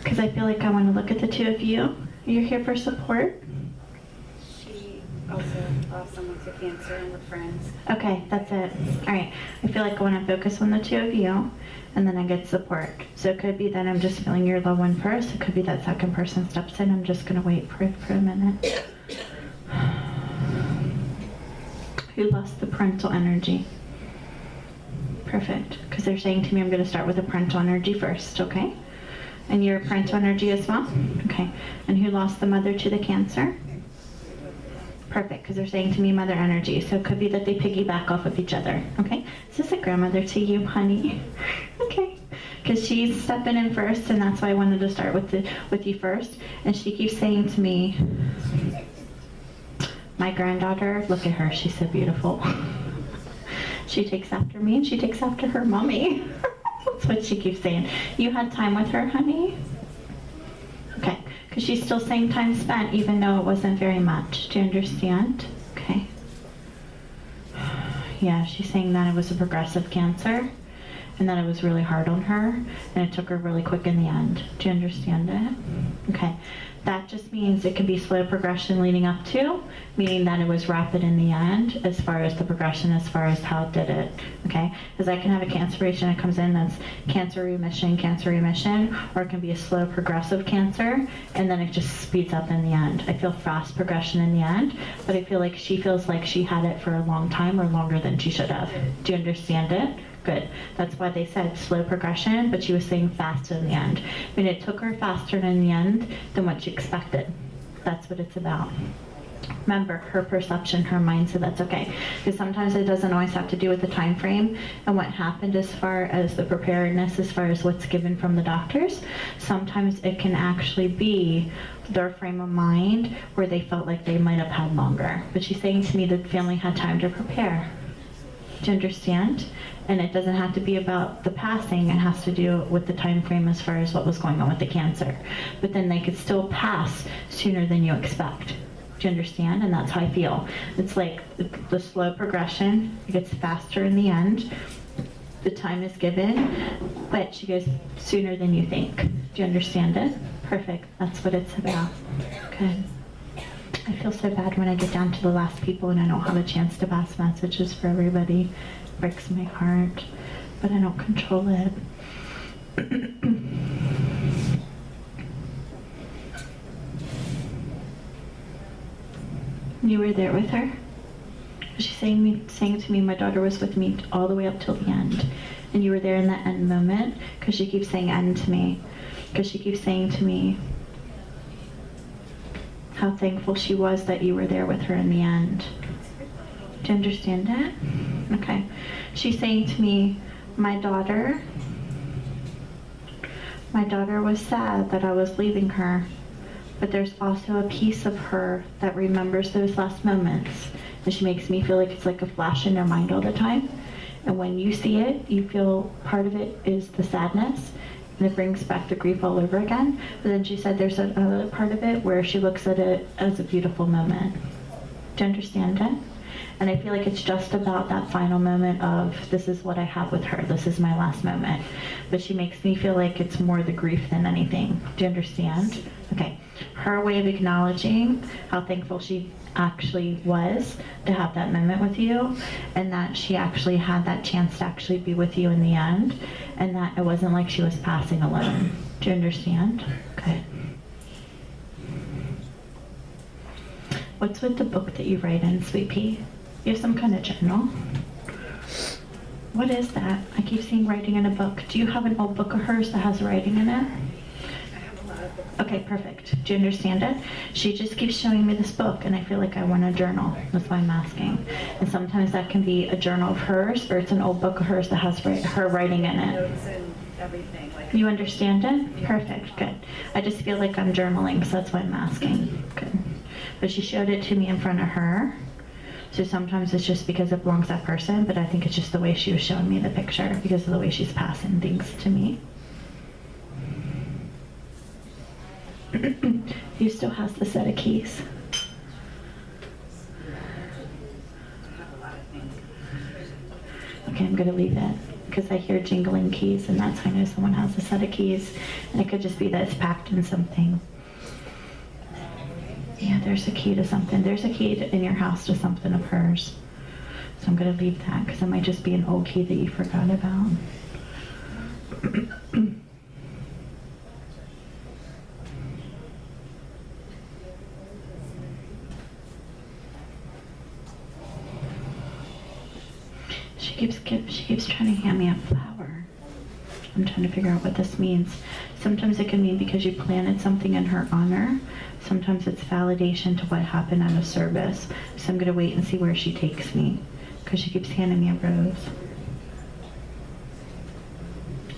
Because I feel like I want to look at the two of you. You're here for support? She also lost someone to cancer and we're friends. Okay, that's it. All right. I feel like I want to focus on the two of you, and then I get support. So it could be that I'm just feeling your loved one first. It could be that second person steps in. I'm just going to wait for it for a minute. Who lost the parental energy? Perfect. Because they're saying to me I'm going to start with the parental energy first, okay? And your parental energy as well? Okay. And who lost the mother to the cancer? Perfect, because they're saying to me mother energy. So it could be that they piggyback off of each other, okay? Is this a grandmother to you, honey? Okay. Because she's stepping in first, and that's why I wanted to start with you first. And she keeps saying to me, my granddaughter, look at her, she's so beautiful. She takes after me, and she takes after her mommy. That's what she keeps saying. You had time with her, honey? Okay, because she's still saying time spent, even though it wasn't very much. Do you understand? Okay. Yeah, she's saying that it was a progressive cancer, and that it was really hard on her, and it took her really quick in the end. Do you understand it? Okay. That just means it could be slow progression leading up to, meaning that it was rapid in the end as far as the progression, as far as how it did it, okay? Because I can have a cancer patient that comes in that's cancer remission, or it can be a slow progressive cancer, and then it just speeds up in the end. I feel fast progression in the end, but I feel like she feels like she had it for a long time or longer than she should have. Do you understand it? Good. That's why they said slow progression, but she was saying fast in the end. I mean, it took her faster in the end than what she expected. That's what it's about. Remember, her perception, her mind, so that's okay. Because sometimes it doesn't always have to do with the time frame and what happened as far as the preparedness, as far as what's given from the doctors. Sometimes it can actually be their frame of mind where they felt like they might have had longer. But she's saying to me that the family had time to prepare. Do you understand? And it doesn't have to be about the passing. It has to do with the time frame as far as what was going on with the cancer. But then they could still pass sooner than you expect. Do you understand? And that's how I feel. It's like the slow progression. It gets faster in the end. The time is given, but she goes sooner than you think. Do you understand it? Perfect. That's what it's about. Good. I feel so bad when I get down to the last people and I don't have a chance to pass messages for everybody. It breaks my heart, but I don't control it. You were there with her? She's saying to me, my daughter was with me all the way up till the end. And you were there in that end moment? Because she keeps saying end to me. Because she keeps saying to me how thankful she was that you were there with her in the end. Do you understand that? Okay. She's saying to me, my daughter was sad that I was leaving her, but there's also a piece of her that remembers those last moments. And she makes me feel like it's like a flash in her mind all the time. And when you see it, you feel part of it is the sadness, and it brings back the grief all over again. But then she said there's another part of it where she looks at it as a beautiful moment. Do you understand it? And I feel like it's just about that final moment of, this is what I have with her, this is my last moment. But she makes me feel like it's more the grief than anything. Do you understand? Okay. Her way of acknowledging how thankful she actually was to have that moment with you, and that she actually had that chance to actually be with you in the end, and that it wasn't like she was passing alone. Do you understand? Good. What's with the book that you write in, Sweet Pea? You have some kind of journal? What is that? I keep seeing writing in a book. Do you have an old book of hers that has writing in it? Okay, perfect. Do you understand it? She just keeps showing me this book, and I feel like I want a journal. That's why I'm asking. And sometimes that can be a journal of hers, or it's an old book of hers that has her writing in it. Notes and everything. Like, you understand it? Perfect, good. I just feel like I'm journaling, so that's why I'm asking. Good. But she showed it to me in front of her. So sometimes it's just because it belongs to that person, but I think it's just the way she was showing me the picture, because of the way she's passing things to me. He still has the set of keys. Okay, I'm going to leave it. because I hear jingling keys, and that's how I know someone has a set of keys. And it could just be that it's packed in something. Yeah, there's a key to something. There's a key in your house to something of hers. So I'm going to leave that because it might just be an old key that you forgot about. She keeps trying to hand me a flower. I'm trying to figure out what this means. Sometimes it can mean because you planted something in her honor. Sometimes it's validation to what happened at a service. So I'm going to wait and see where she takes me, because she keeps handing me a rose.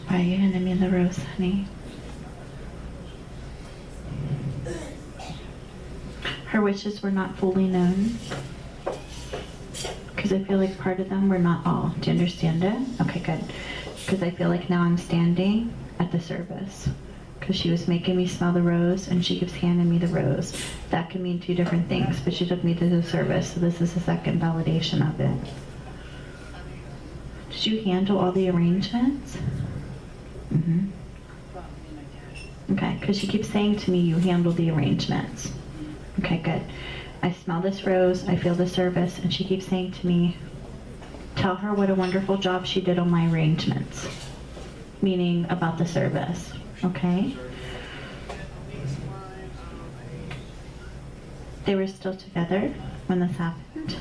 Why are you handing me the rose, honey? Her wishes were not fully known, because I feel like part of them were not all. Do you understand it? Okay, good. Because I feel like now I'm standing at the service, because she was making me smell the rose and she keeps handing me the rose. That can mean two different things, but she took me to the service, so this is the second validation of it. Did you handle all the arrangements? Mm-hmm. Okay, because she keeps saying to me, you handle the arrangements. Okay, good. I smell this rose, I feel the service, and she keeps saying to me, tell her what a wonderful job she did on my arrangements. Meaning about the service, okay? They were still together when this happened,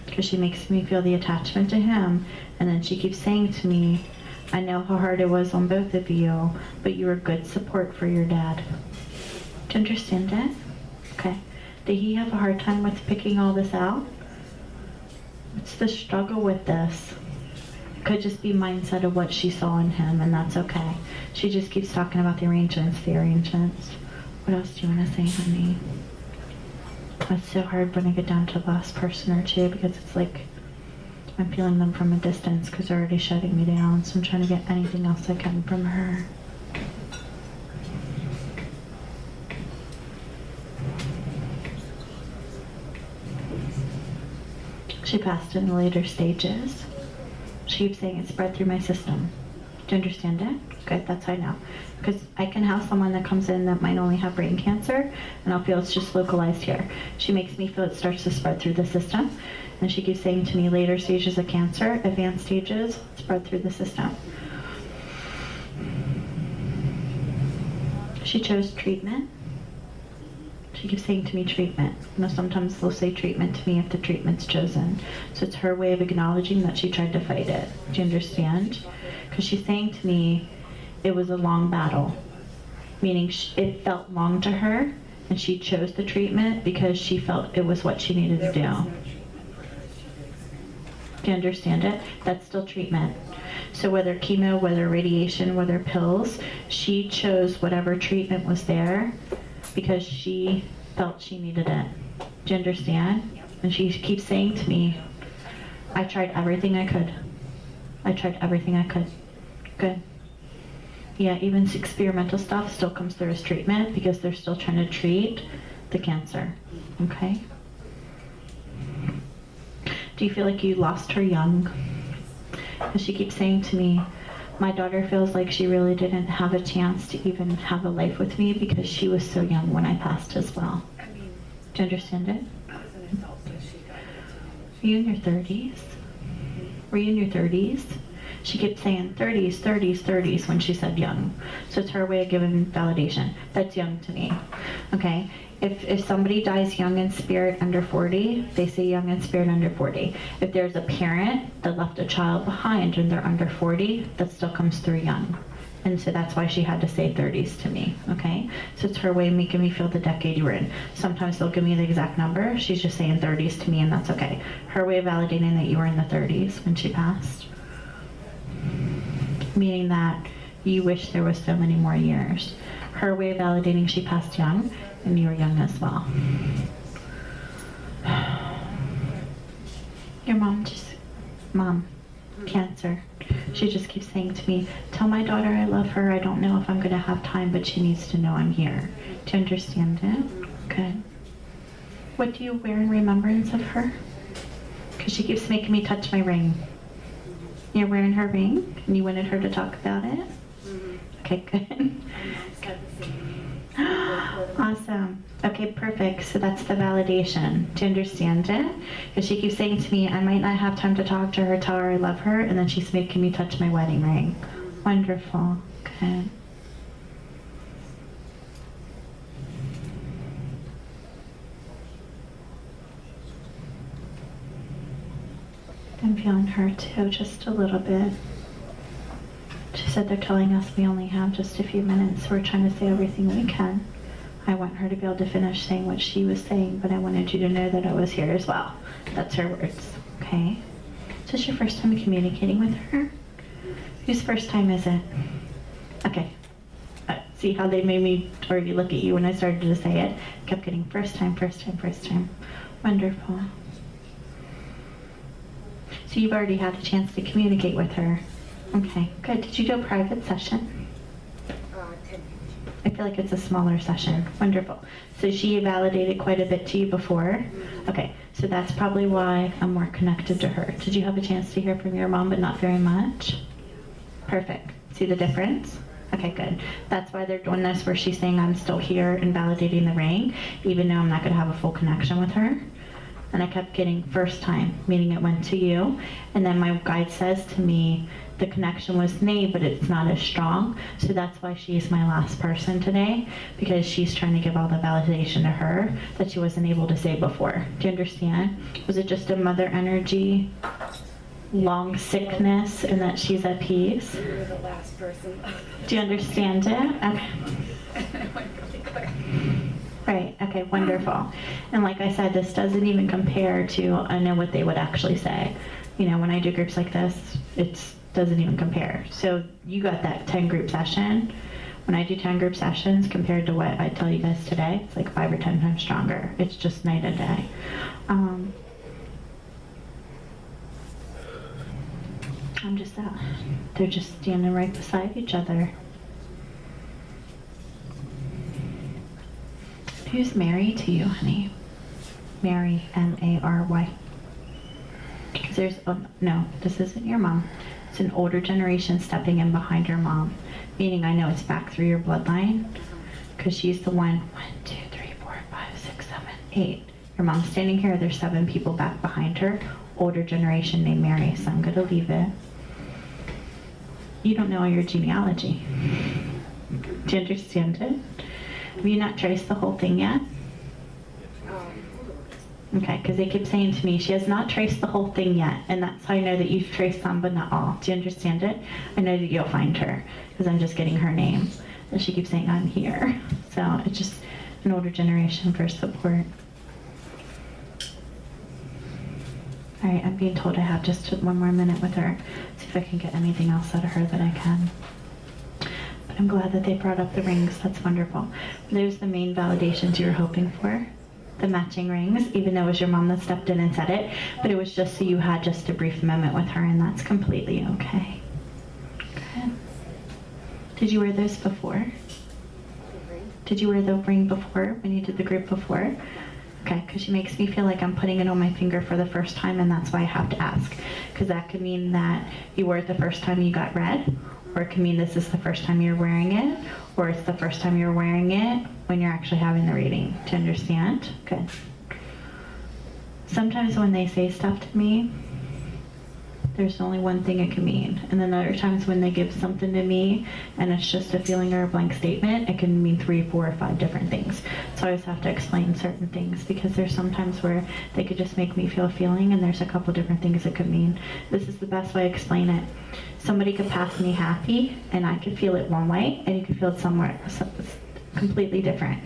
because she makes me feel the attachment to him, and then she keeps saying to me, I know how hard it was on both of you, but you were good support for your dad. Do you understand it? Okay. Did he have a hard time with picking all this out? What's the struggle with this? It could just be mindset of what she saw in him, and that's okay. She just keeps talking about the arrangements, the arrangements. What else do you want to say, honey? It's so hard when I get down to the last person or two, because it's like I'm feeling them from a distance because they're already shutting me down, so I'm trying to get anything else I can from her. She passed in the later stages. She keeps saying it spread through my system. Do you understand it? Good, that's how I know. Because I can have someone that comes in that might only have brain cancer, and I'll feel it's just localized here. She makes me feel it starts to spread through the system, and she keeps saying to me later stages of cancer, advanced stages, spread through the system. She chose treatment. She keeps saying to me treatment. You know, sometimes they'll say treatment to me if the treatment's chosen. So it's her way of acknowledging that she tried to fight it. Do you understand? Because she's saying to me, it was a long battle. Meaning it felt long to her, and she chose the treatment because she felt it was what she needed to do. Do you understand it? That's still treatment. So whether chemo, whether radiation, whether pills, she chose whatever treatment was there because she felt she needed it. Do you understand? And she keeps saying to me, I tried everything I could. I tried everything I could. Good. Yeah, even experimental stuff still comes through as treatment because they're still trying to treat the cancer. Okay? Do you feel like you lost her young? Because she keeps saying to me, my daughter feels like she really didn't have a chance to even have a life with me because she was so young when I passed as well. Do you understand it? I was an adult, so she got it. Were you in your 30s? Were you in your 30s? She kept saying 30s, 30s, 30s when she said young. So it's her way of giving validation. That's young to me. Okay? If somebody dies young in spirit under 40, they say young in spirit under 40. If there's a parent that left a child behind and they're under 40, that still comes through young. And so that's why she had to say 30s to me, okay? So it's her way of making me feel the decade you were in. Sometimes they'll give me the exact number. She's just saying 30s to me, and that's okay. Her way of validating that you were in the 30s when she passed. Meaning that you wish there was so many more years. Her way of validating she passed young, and you were young as well. Your mom, cancer. She just keeps saying to me, tell my daughter I love her. I don't know if I'm going to have time, but she needs to know I'm here. Do you understand it? Good. What do you wear in remembrance of her? Because she keeps making me touch my ring. You're wearing her ring, and you wanted her to talk about it? Mhm. Okay, good. My mom's got the same. Awesome. Okay, perfect. So that's the validation. Do you understand it? Because she keeps saying to me, I might not have time to talk to her, tell her I love her, and then she's making me touch my wedding ring. Wonderful. Okay. I'm feeling her too, just a little bit. She said they're telling us we only have just a few minutes, so we're trying to say everything we can. I want her to be able to finish saying what she was saying, but I wanted you to know that I was here as well. That's her words, okay? Is this your first time communicating with her? Whose first time is it? Okay. See how they made me already look at you when I started to say it? Kept getting first time, first time, first time. Wonderful. So you've already had a chance to communicate with her. Okay, good. Did you do a private session? 10. I feel like it's a smaller session. Wonderful. So she validated quite a bit to you before? Okay, so that's probably why I'm more connected to her. Did you have a chance to hear from your mom, but not very much? Perfect. See the difference? Okay, good. That's why they're doing this, where she's saying I'm still here and validating the ring, even though I'm not going to have a full connection with her. And I kept getting first time, meaning it went to you. And then my guide says to me, the connection was made, but it's not as strong. So that's why she's my last person today, because she's trying to give all the validation to her that she wasn't able to say before. Do you understand? Was it just a mother energy, long sickness, and that she's at peace? You were the last person. Do you understand it? Okay. It went really quick. Right, okay, wonderful. And like I said, this doesn't even compare to, I know what they would actually say. You know, when I do groups like this, it doesn't even compare. So you got that 10 group session. When I do 10 group sessions compared to what I tell you guys today, it's like 5 or 10 times stronger. It's just night and day. I'm just out. They're just standing right beside each other. Who's Mary to you, honey? Mary, M-A-R-Y. Because there's, no, this isn't your mom. It's an older generation stepping in behind your mom. Meaning I know it's back through your bloodline. Because she's the one, 1, 2, 3, 4, 5, 6, 7, 8. Your mom's standing here, there's 7 people back behind her. Older generation named Mary, so I'm gonna leave it. You don't know your genealogy. Do you understand it? Have you not traced the whole thing yet? Okay, because they keep saying to me, she has not traced the whole thing yet, and that's how I know that you've traced some, but not all. Do you understand it? I know that you'll find her, because I'm just getting her name. And she keeps saying, I'm here. So it's just an older generation for support. All right, I'm being told I have just 1 more minute with her. See if I can get anything else out of her that I can. But I'm glad that they brought up the rings. That's wonderful. There's the main validations you were hoping for. The matching rings, even though it was your mom that stepped in and said it, but it was just so you had just a brief moment with her, and that's completely okay. Good. Did you wear those before? Did you wear the ring before, when you did the group before? Okay, because she makes me feel like I'm putting it on my finger for the first time, and that's why I have to ask. Because that could mean that you wore it the first time you got red, or it could mean this is the first time you're wearing it, or it's the first time you're wearing it when you're actually having the reading. Do you understand? Good. Sometimes when they say stuff to me, there's only one thing it can mean. And then other times when they give something to me and it's just a feeling or a blank statement, it can mean 3, 4, or 5 different things. So I always have to explain certain things, because there's sometimes where they could just make me feel a feeling, and there's a couple different things it could mean. This is the best way to explain it. Somebody could pass me happy and I could feel it one way, and you could feel it somewhere completely different.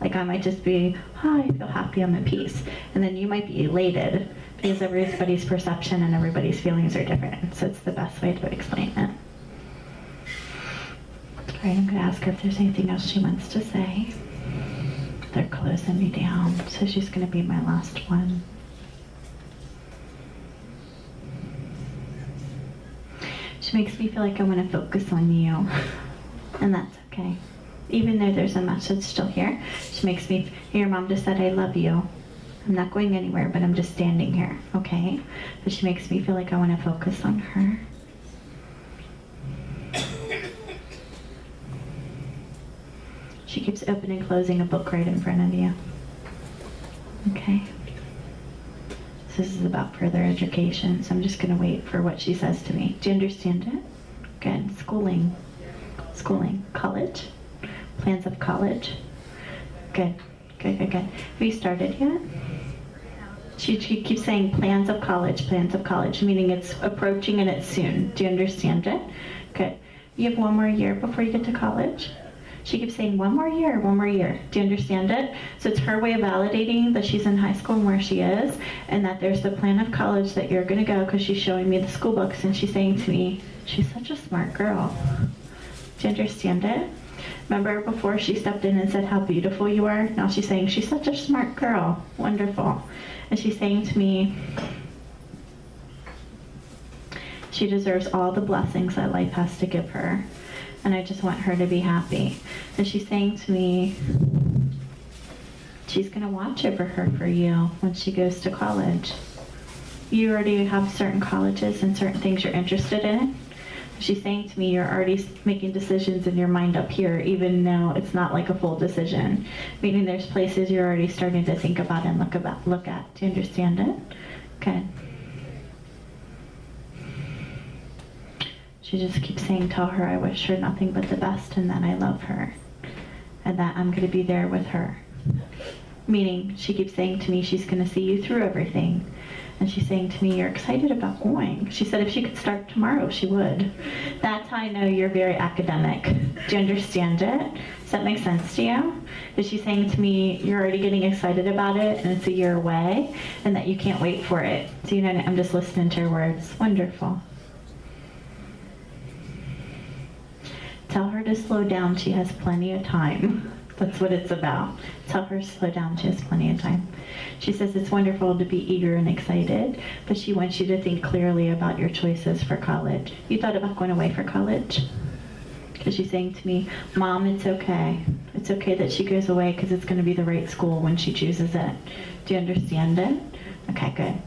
Like I might just be, oh, I feel happy, I'm at peace. And then you might be elated, because everybody's perception and everybody's feelings are different. So it's the best way to explain it. All right, I'm gonna ask her if there's anything else she wants to say. They're closing me down, so she's gonna be my last one. She makes me feel like I wanna focus on you, and that's okay. Even though there's a message still here, she makes me, your mom just said, I love you. I'm not going anywhere, but I'm just standing here, okay? But she makes me feel like I want to focus on her. She keeps opening and closing a book right in front of you. Okay. So this is about further education, so I'm just going to wait for what she says to me. Do you understand it? Good. Schooling. Schooling. College. Plans of college. Good. Good, good, good. Have you started yet? She keeps saying plans of college, meaning it's approaching and it's soon. Do you understand it? Good. You have one more year before you get to college? She keeps saying one more year, one more year. Do you understand it? So it's her way of validating that she's in high school and where she is, and that there's the plan of college that you're going to go, because she's showing me the school books and she's saying to me, she's such a smart girl. Do you understand it? Remember before she stepped in and said how beautiful you are? Now she's saying she's such a smart girl. Wonderful. And she's saying to me, she deserves all the blessings that life has to give her. And I just want her to be happy. And she's saying to me, she's going to watch over her for you when she goes to college. You already have certain colleges and certain things you're interested in. She's saying to me, you're already making decisions in your mind up here, even though it's not like a full decision. Meaning there's places you're already starting to think about and look at. Do you understand it? Good. She just keeps saying, tell her I wish her nothing but the best and that I love her. And that I'm going to be there with her. Meaning, she keeps saying to me she's going to see you through everything. And she's saying to me, you're excited about going. She said if she could start tomorrow, she would. That's how I know you're very academic. Do you understand it? Does that make sense to you? Is she saying to me, you're already getting excited about it and it's a year away and that you can't wait for it? So you know, I'm just listening to her words. Wonderful. Tell her to slow down. She has plenty of time. That's what it's about. Tell her to slow down. She has plenty of time. She says it's wonderful to be eager and excited, but she wants you to think clearly about your choices for college. You thought about going away for college? Because she's saying to me, Mom, it's okay. It's okay that she goes away because it's going to be the right school when she chooses it. Do you understand it? Okay, good.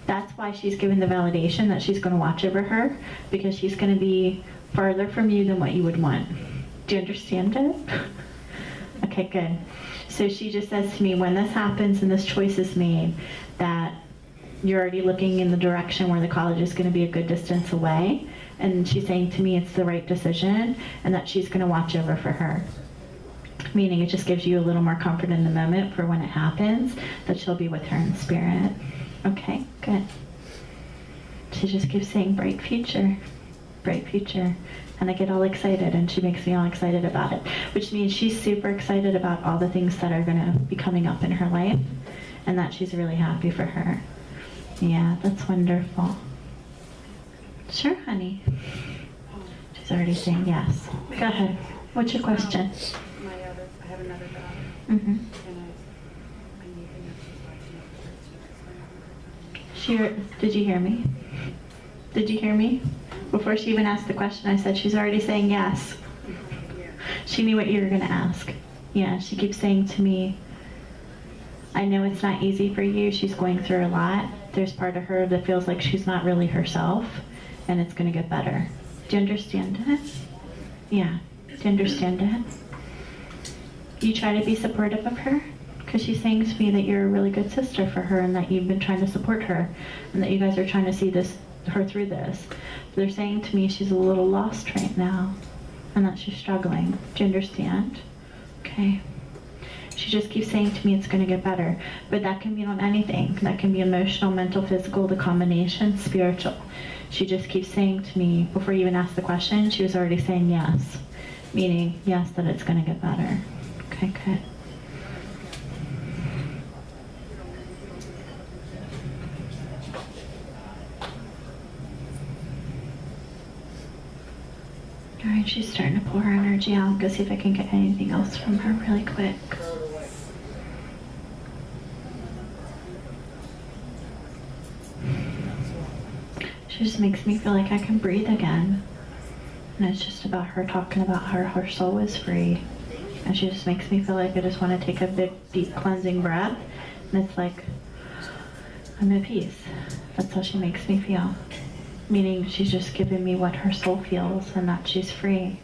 That's why she's given the validation that she's going to watch over her, because she's going to be farther from you than what you would want. Do you understand it? Okay, good. So she just says to me, when this happens and this choice is made, that you're already looking in the direction where the college is going to be a good distance away, and she's saying to me it's the right decision, and that she's going to watch over for her. Meaning it just gives you a little more comfort in the moment for when it happens, that she'll be with her in spirit. Okay, good. She just keeps saying bright future, bright future. And I get all excited, and she makes me all excited about it, which means she's super excited about all the things that are going to be coming up in her life, and that she's really happy for her. Yeah, that's wonderful. Sure, honey. She's already saying yes. Go ahead. What's your question? I have another daughter. Mm-hmm. And I need to know she's watching it. Did you hear me? Did you hear me? Before she even asked the question, I said she's already saying yes. Yeah. She knew what you were going to ask. Yeah, she keeps saying to me, I know it's not easy for you. She's going through a lot. There's part of her that feels like she's not really herself, and it's going to get better. Do you understand it? Yeah. Do you understand it? You try to be supportive of her? Because she's saying to me that you're a really good sister for her, and that you've been trying to support her, and that you guys are trying to see her through this. They're saying to me she's a little lost right now, and that she's struggling. Do you understand? Okay. She just keeps saying to me it's going to get better. But that can be on anything. That can be emotional, mental, physical, the combination, spiritual. She just keeps saying to me, before you even asked the question, she was already saying yes. Meaning, yes, that it's going to get better. Okay, good. All right, she's starting to pull her energy out. Go see if I can get anything else from her really quick. She just makes me feel like I can breathe again. And it's just about her talking about how her soul is free. And she just makes me feel like I just want to take a big, deep cleansing breath. And it's like, I'm at peace. That's how she makes me feel. Meaning she's just giving me what her soul feels and that she's free.